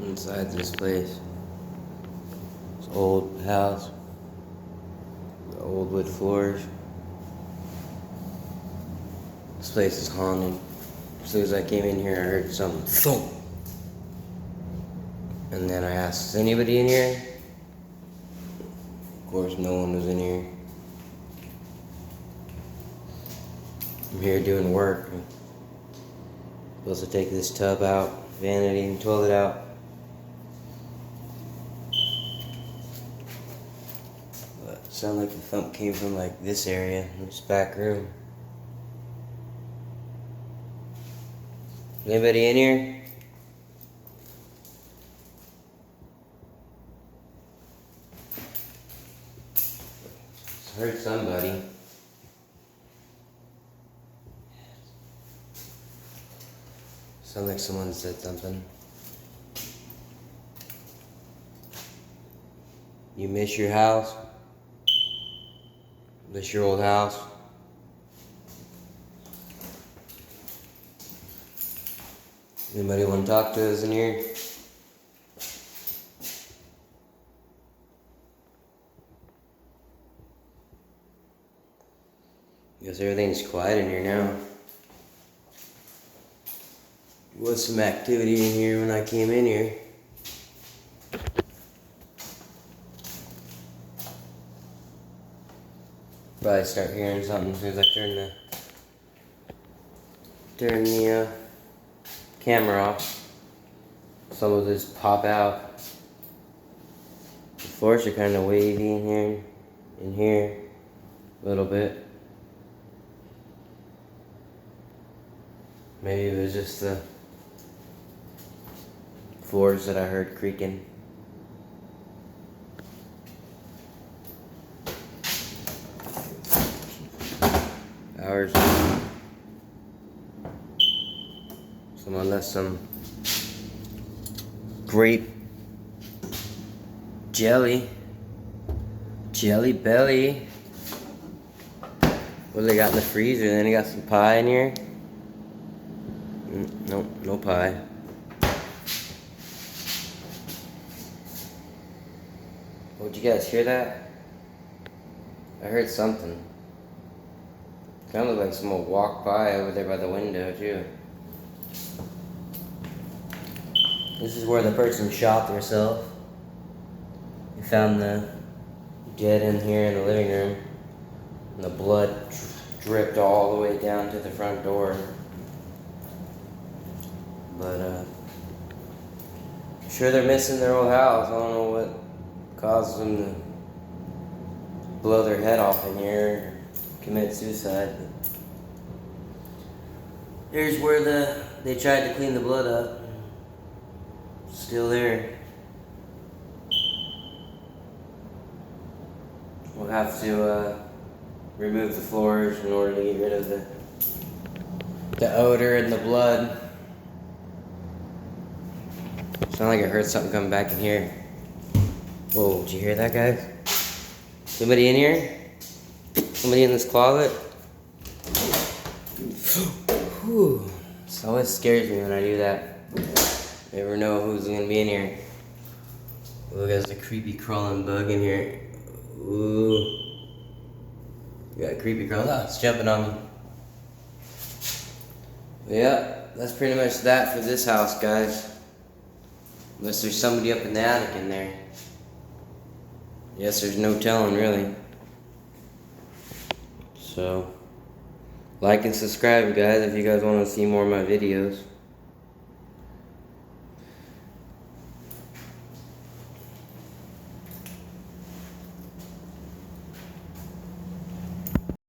inside this place. This old house, the old wood floors. This place is haunted. As soon as I came in here, I heard something thump. And then I asked, is anybody in here? Of course, no one was in here. I'm here doing work. I'm supposed to take this tub out, vanity and toilet out. But it sounded like the thump came from like this area, this back room. Anybody in here? I heard somebody. Sounds like someone said something. You miss your house? Miss your old house? Anybody want to talk to us in here? Guess everything's quiet in here now. There was some activity in here when I came in here. Probably start hearing something as soon as I turn the camera off. Some of this pop out. The floors are kind of wavy in here, a little bit. Maybe it was just the floors that I heard creaking. Hours. Someone left some grape jelly belly. What do they got in the freezer? Then they got some pie in here. Nope, no pie. Oh, did you guys hear that? I heard something. Kind of like someone walked by over there by the window too. This is where the person shot themselves. We found the dead in here in the living room. And the blood dripped all the way down to the front door. But I'm sure they're missing their old house. I don't know what caused them to blow their head off in here or commit suicide. But here's where they tried to clean the blood up. Still there. We'll have to remove the floors in order to get rid of the odor and the blood. Sounded like I heard something coming back in here. Whoa, did you hear that, guys? Somebody in here? Somebody in this closet? Whew. It always scares me when I do that. Never know who's gonna be in here. Look, there's a creepy crawling bug in here. Ooh. You got a creepy crawling. Oh, it's jumping on me. Yeah, that's pretty much that for this house, guys. Unless there's somebody up in the attic in there. Yes, there's no telling, really. So, like and subscribe, guys, if you guys want to see more of my videos.